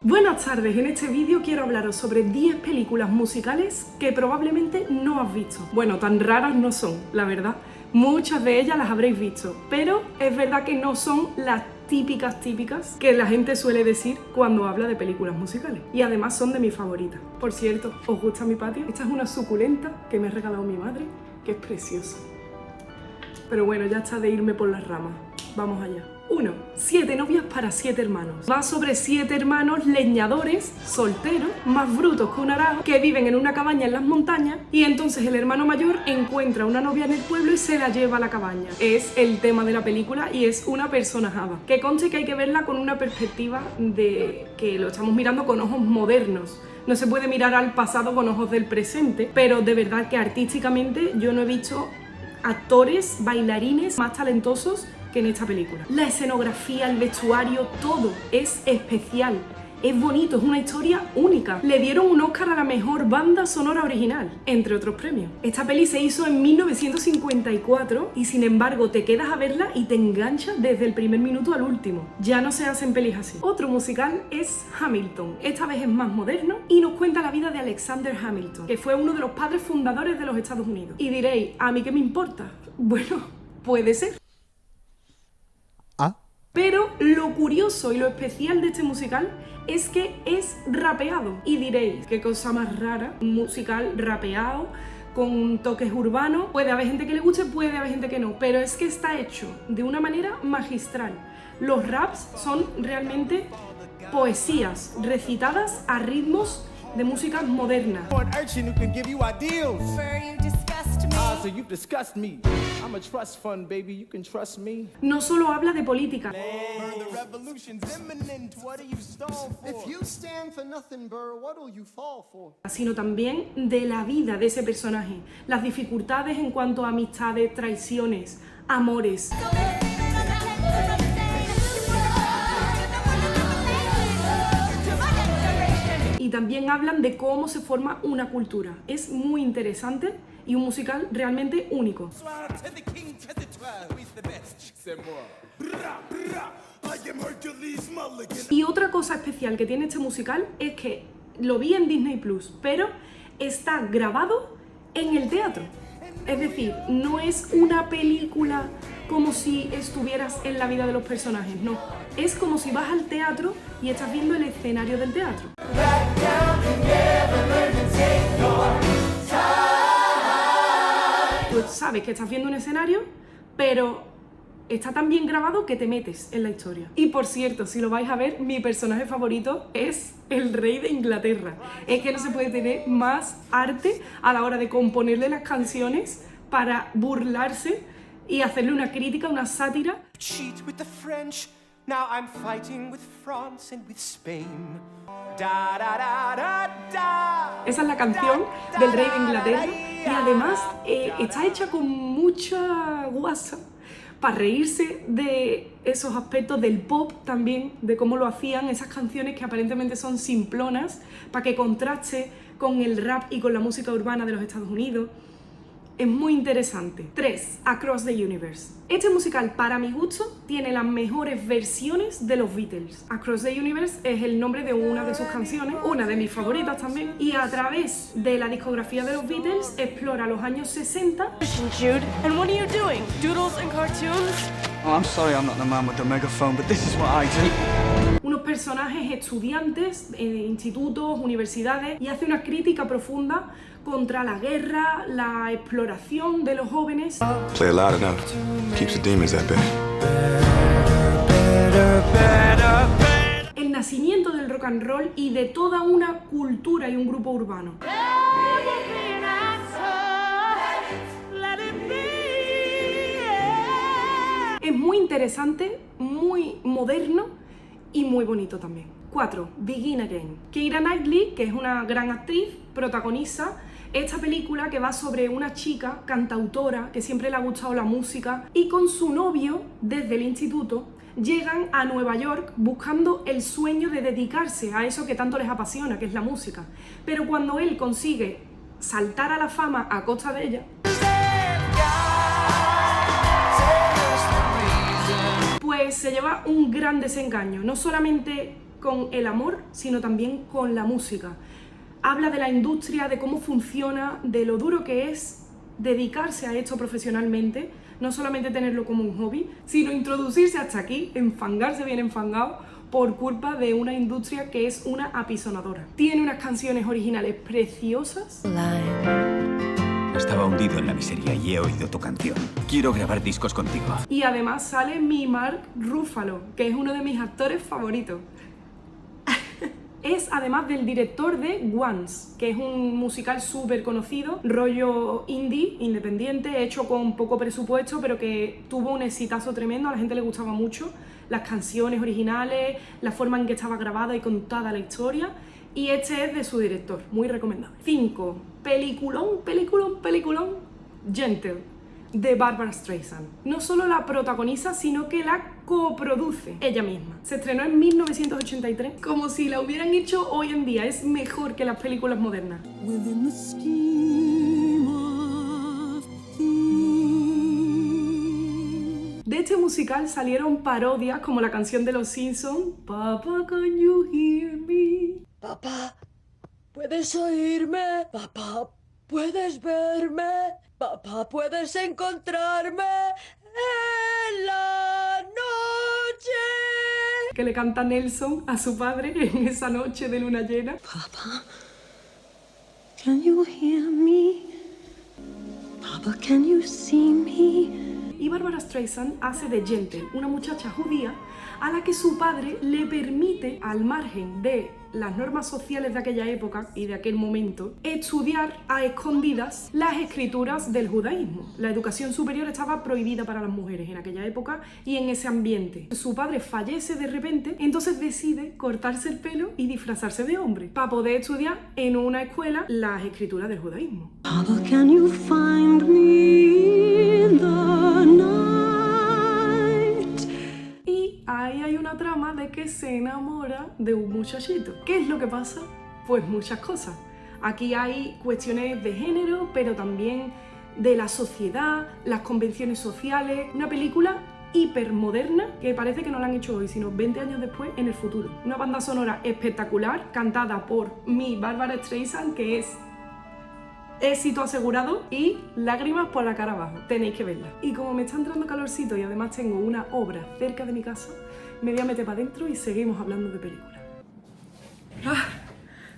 Buenas tardes, en este vídeo quiero hablaros sobre 10 películas musicales que probablemente no has visto. Bueno, tan raras no son, la verdad. Muchas de ellas las habréis visto, pero es verdad que no son las típicas que la gente suele decir cuando habla de películas musicales. Y además son de mis favoritas. Por cierto, ¿os gusta mi patio? Esta es una suculenta que me ha regalado mi madre, que es preciosa. Pero bueno, ya está de irme por las ramas. Vamos allá. 1. 7 novias para 7 hermanos. Va sobre 7 hermanos leñadores, solteros, más brutos que un arao, que viven en una cabaña en las montañas, y entonces el hermano mayor encuentra una novia en el pueblo y se la lleva a la cabaña. Es el tema de la película y es una personajada. Que conste que hay que verla con una perspectiva de que lo estamos mirando con ojos modernos. No se puede mirar al pasado con ojos del presente, pero de verdad que artísticamente yo no he visto actores, bailarines más talentosos que en esta película. La escenografía, el vestuario, todo es especial, es bonito, es una historia única. Le dieron un Oscar a la mejor banda sonora original, entre otros premios. Esta peli se hizo en 1954 y sin embargo te quedas a verla y te engancha desde el primer minuto al último. Ya no se hacen pelis así. Otro musical es Hamilton. Esta vez es más moderno y nos cuenta la vida de Alexander Hamilton, que fue uno de los padres fundadores de los Estados Unidos. Y diréis, ¿a mí qué me importa? Bueno, puede ser. Pero lo curioso y lo especial de este musical es que es rapeado. Y diréis, qué cosa más rara, un musical rapeado con toques urbanos. Puede haber gente que le guste, puede haber gente que no, pero es que está hecho de una manera magistral. Los raps son realmente poesías recitadas a ritmos de música moderna. No solo habla de política, sino también de la vida de ese personaje, las dificultades en cuanto a amistades, traiciones, amores. Y también hablan de cómo se forma una cultura. Es muy interesante y un musical realmente único. Y otra cosa especial que tiene este musical es que lo vi en Disney Plus, pero está grabado en el teatro. Es decir, no es una película como si estuvieras en la vida de los personajes, no. Es como si vas al teatro y estás viendo el escenario del teatro. Tú sabes que estás viendo un escenario, pero está tan bien grabado que te metes en la historia. Y por cierto, si lo vais a ver, mi personaje favorito es el rey de Inglaterra. Es que no se puede tener más arte a la hora de componerle las canciones para burlarse y hacerle una crítica, una sátira. Now I'm fighting with France and with Spain. Da, da, da, da, da. Esa es la canción del rey de Inglaterra y además está hecha con mucha guasa para reírse de esos aspectos del pop también, de cómo lo hacían, esas canciones que aparentemente son simplonas, para que contraste con el rap y con la música urbana de los Estados Unidos. Es muy interesante. 3. Across the Universe. Este musical, para mi gusto, tiene las mejores versiones de los Beatles. Across the Universe es el nombre de una de sus canciones, una de mis favoritas también, y a través de la discografía de los Beatles explora los años 60. Jude, and what are you doing? Doodles and cartoons? Oh, I'm sorry I'm not the man with the megaphone, but this is what I do. Unos personajes estudiantes en institutos, universidades, y hace una crítica profunda contra la guerra, la exploración de los jóvenes. Play it loud enough. Keeps the demons at bay. El nacimiento del rock and roll y de toda una cultura y un grupo urbano. Es muy interesante, muy moderno y muy bonito también. 4. Begin Again. Keira Knightley, que es una gran actriz, protagoniza esta película que va sobre una chica cantautora que siempre le ha gustado la música y con su novio desde el instituto llegan a Nueva York buscando el sueño de dedicarse a eso que tanto les apasiona, que es la música. Pero cuando él consigue saltar a la fama a costa de ella, pues se lleva un gran desengaño. No solamente con el amor, sino también con la música. Habla de la industria, de cómo funciona, de lo duro que es dedicarse a esto profesionalmente, no solamente tenerlo como un hobby, sino introducirse hasta aquí, enfangarse bien enfangado, por culpa de una industria que es una apisonadora. Tiene unas canciones originales preciosas. Estaba hundido en la miseria y he oído tu canción. Quiero grabar discos contigo. Y además sale mi Mark Ruffalo, que es uno de mis actores favoritos. Es además del director de Once, que es un musical súper conocido, rollo indie, independiente, hecho con poco presupuesto, pero que tuvo un exitazo tremendo, a la gente le gustaba mucho, las canciones originales, la forma en que estaba grabada y contada la historia, y este es de su director, muy recomendable. 5. Peliculón, Gentle, de Barbra Streisand. No solo la protagoniza, sino que la coproduce ella misma. Se estrenó en 1983, como si la hubieran hecho hoy en día. Es mejor que las películas modernas. De este musical salieron parodias como la canción de Los Simpsons, Papa, can you hear me? Papá, ¿puedes oírme? Papá, ¿puedes verme? Papá, ¿puedes encontrarme en la noche? Que le canta Nelson a su padre en esa noche de luna llena. Papa, can you hear me? Papa, can you see me? Y Barbra Streisand hace de Gentle, una muchacha judía a la que su padre le permite, al margen de las normas sociales de aquella época y de aquel momento, estudiar a escondidas las escrituras del judaísmo. La educación superior estaba prohibida para las mujeres en aquella época y en ese ambiente. Su padre fallece de repente, entonces decide cortarse el pelo y disfrazarse de hombre para poder estudiar en una escuela las escrituras del judaísmo. Papa, can you find me in the night? Y ahí hay una trama de que se enamora de un muchachito. ¿Qué es lo que pasa? Pues muchas cosas. Aquí hay cuestiones de género, pero también de la sociedad, las convenciones sociales. Una película hipermoderna que parece que no la han hecho hoy, sino 20 años después en el futuro. Una banda sonora espectacular, cantada por mi Barbra Streisand, que es éxito asegurado, y lágrimas por la cara abajo. Tenéis que verla. Y como me está entrando calorcito y además tengo una obra cerca de mi casa, me voy a meter para adentro y seguimos hablando de películas.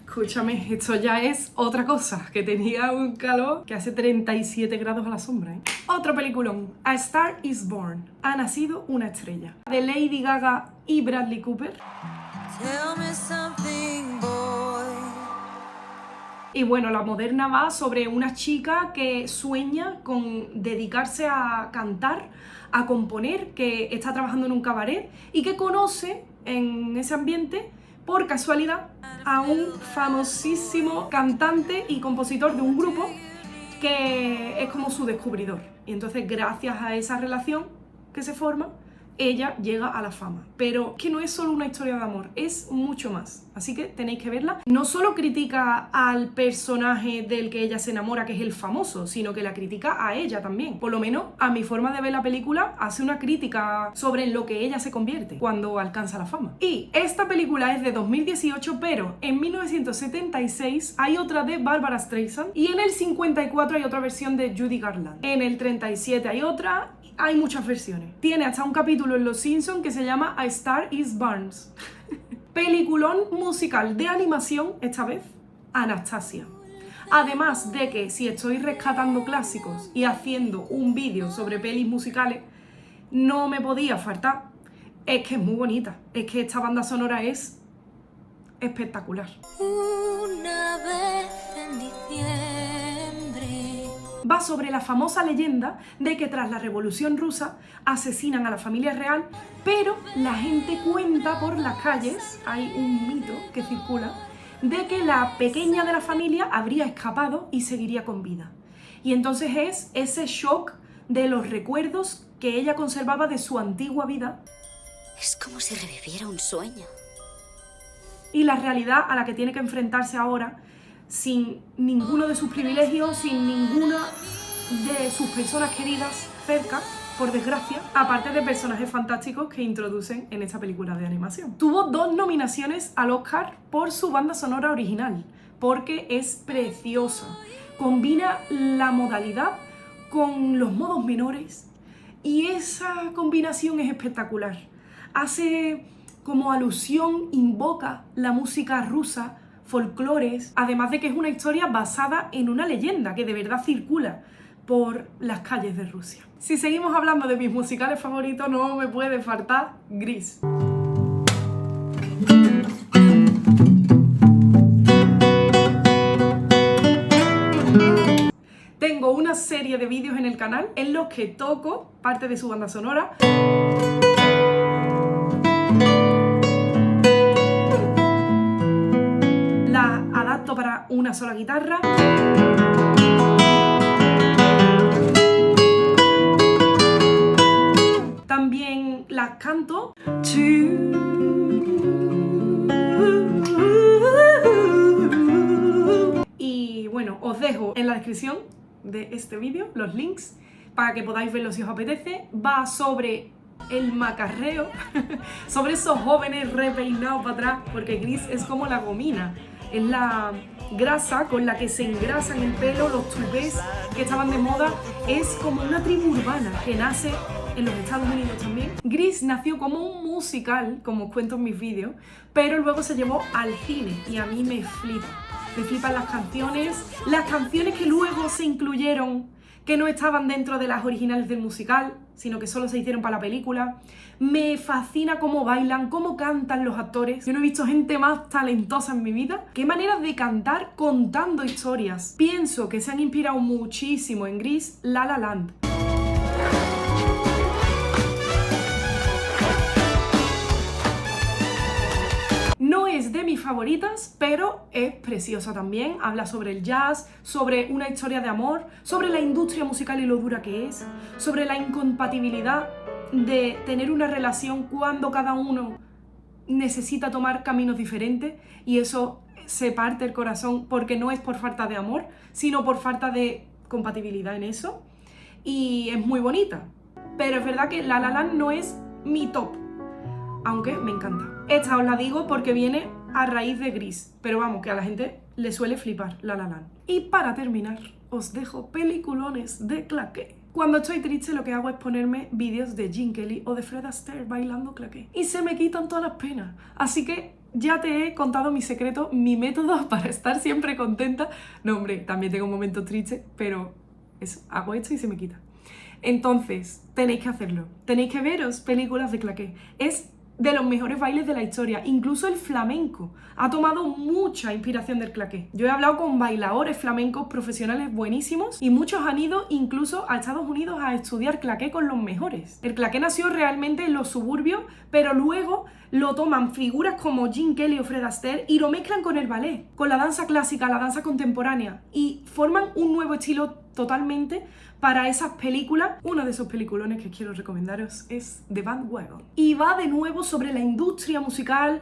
Escúchame, esto ya es otra cosa, que tenía un calor que hace 37 grados a la sombra, ¿eh? Otro peliculón, A Star is Born, Ha nacido una estrella, de Lady Gaga y Bradley Cooper. Tell me something, boy. Y bueno, la moderna va sobre una chica que sueña con dedicarse a cantar, a componer, que está trabajando en un cabaret y que conoce en ese ambiente, por casualidad, a un famosísimo cantante y compositor de un grupo que es como su descubridor. Y entonces, gracias a esa relación que se forma, ella llega a la fama. Pero que no es solo una historia de amor, es mucho más. Así que tenéis que verla. No solo critica al personaje del que ella se enamora, que es el famoso, sino que la critica a ella también. Por lo menos, a mi forma de ver la película, hace una crítica sobre lo que ella se convierte cuando alcanza la fama. Y esta película es de 2018, pero en 1976 hay otra de Barbra Streisand y en el 54 hay otra versión de Judy Garland. En el 37 hay otra. Hay muchas versiones. Tiene hasta un capítulo en Los Simpsons que se llama A Star is Born. Peliculón musical de animación, esta vez, Anastasia. Además de que si estoy rescatando clásicos y haciendo un vídeo sobre pelis musicales, no me podía faltar. Es que es muy bonita. Es que esta banda sonora es espectacular. Una vez en diciembre. Va sobre la famosa leyenda de que tras la Revolución Rusa asesinan a la familia real, pero la gente cuenta por las calles, hay un mito que circula, de que la pequeña de la familia habría escapado y seguiría con vida. Y entonces es ese shock de los recuerdos que ella conservaba de su antigua vida. Es como si reviviera un sueño. Y la realidad a la que tiene que enfrentarse ahora, sin ninguno de sus privilegios, sin ninguna de sus personas queridas cerca, por desgracia, aparte de personajes fantásticos que introducen en esta película de animación. Tuvo 2 nominaciones al Oscar por su banda sonora original, porque es preciosa. Combina la modalidad con los modos menores y esa combinación es espectacular. Hace como alusión, invoca la música rusa, folclores, además de que es una historia basada en una leyenda que de verdad circula por las calles de Rusia. Si seguimos hablando de mis musicales favoritos, no me puede faltar Grease. Tengo una serie de vídeos en el canal en los que toco parte de su banda sonora. La adapto para una sola guitarra. También las canto. Y bueno, os dejo en la descripción de este vídeo los links para que podáis verlo si os apetece. Va sobre el macarreo, sobre esos jóvenes repeinados para atrás, porque Grease es como la gomina, es la grasa con la que se engrasan el pelo, los tupés que estaban de moda. Es como una tribu urbana que nace en los Estados Unidos también. Grease nació como un musical, como os cuento en mis vídeos, pero luego se llevó al cine y a mí me flipa. Me flipan las canciones que luego se incluyeron, que no estaban dentro de las originales del musical, sino que solo se hicieron para la película. Me fascina cómo bailan, cómo cantan los actores. Yo no he visto gente más talentosa en mi vida. Qué maneras de cantar contando historias. Pienso que se han inspirado muchísimo en Grease, La La Land. No es de mis favoritas, pero es preciosa también. Habla sobre el jazz, sobre una historia de amor, sobre la industria musical y lo dura que es, sobre la incompatibilidad de tener una relación cuando cada uno necesita tomar caminos diferentes y eso se parte el corazón porque no es por falta de amor, sino por falta de compatibilidad en eso. Y es muy bonita. Pero es verdad que La La Land no es mi top, aunque me encanta. Esta os la digo porque viene a raíz de Grease, pero vamos, que a la gente le suele flipar La La Land. Y para terminar, os dejo peliculones de claqué. Cuando estoy triste lo que hago es ponerme vídeos de Gene Kelly o de Fred Astaire bailando claqué. Y se me quitan todas las penas. Así que ya te he contado mi secreto, mi método para estar siempre contenta. No, hombre, también tengo momentos tristes, pero eso, hago esto y se me quita. Entonces, tenéis que hacerlo. Tenéis que veros películas de claqué. Es de los mejores bailes de la historia. Incluso el flamenco ha tomado mucha inspiración del claqué. Yo he hablado con bailadores flamencos profesionales buenísimos y muchos han ido incluso a Estados Unidos a estudiar claqué con los mejores. El claqué nació realmente en los suburbios, pero luego lo toman figuras como Gene Kelly o Fred Astaire y lo mezclan con el ballet, con la danza clásica, la danza contemporánea y forman un nuevo estilo totalmente para esas películas. Uno de esos peliculones que quiero recomendaros es The Bandwagon. Y va de nuevo sobre la industria musical,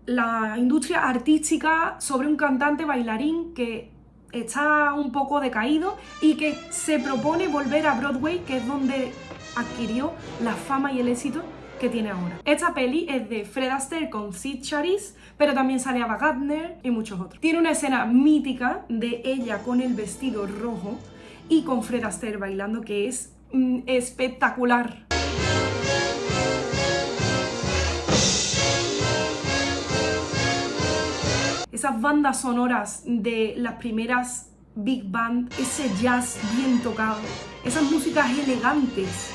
la industria artística, sobre un cantante bailarín que está un poco decaído y que se propone volver a Broadway, que es donde adquirió la fama y el éxito que tiene ahora. Esta peli es de Fred Astaire con Sid Charisse, pero también sale Ava Gardner y muchos otros. Tiene una escena mítica de ella con el vestido rojo y con Fred Astaire bailando que es espectacular. Esas bandas sonoras de las primeras big band, ese jazz bien tocado, esas músicas elegantes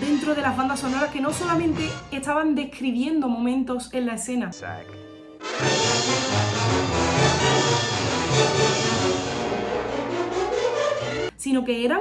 dentro de las bandas sonoras que no solamente estaban describiendo momentos en la escena, sino que eran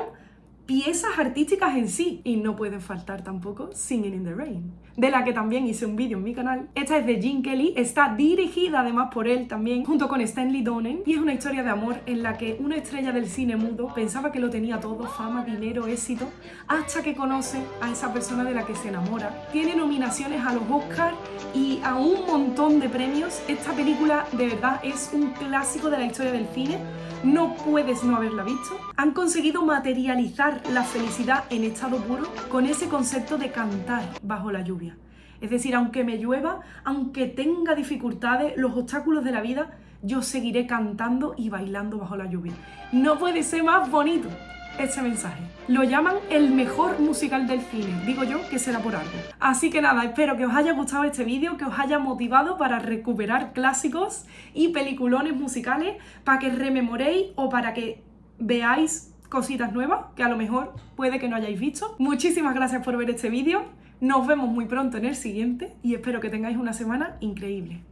piezas artísticas en sí. Y no pueden faltar tampoco Singing in the Rain, de la que también hice un vídeo en mi canal. Esta es de Gene Kelly, está dirigida además por él también, junto con Stanley Donen, y es una historia de amor en la que una estrella del cine mudo pensaba que lo tenía todo, fama, dinero, éxito, hasta que conoce a esa persona de la que se enamora. Tiene nominaciones a los Oscars y a un montón de premios. Esta película de verdad es un clásico de la historia del cine. No puedes no haberla visto. Han conseguido materializar relacionar la felicidad en estado puro con ese concepto de cantar bajo la lluvia. Es decir, aunque me llueva, aunque tenga dificultades, los obstáculos de la vida, yo seguiré cantando y bailando bajo la lluvia. No puede ser más bonito este mensaje. Lo llaman el mejor musical del cine. Digo yo que será por algo. Así que nada, espero que os haya gustado este vídeo, que os haya motivado para recuperar clásicos y peliculones musicales, para que rememoréis o para que veáis cositas nuevas que a lo mejor puede que no hayáis visto. Muchísimas gracias por ver este vídeo. Nos vemos muy pronto en el siguiente y espero que tengáis una semana increíble.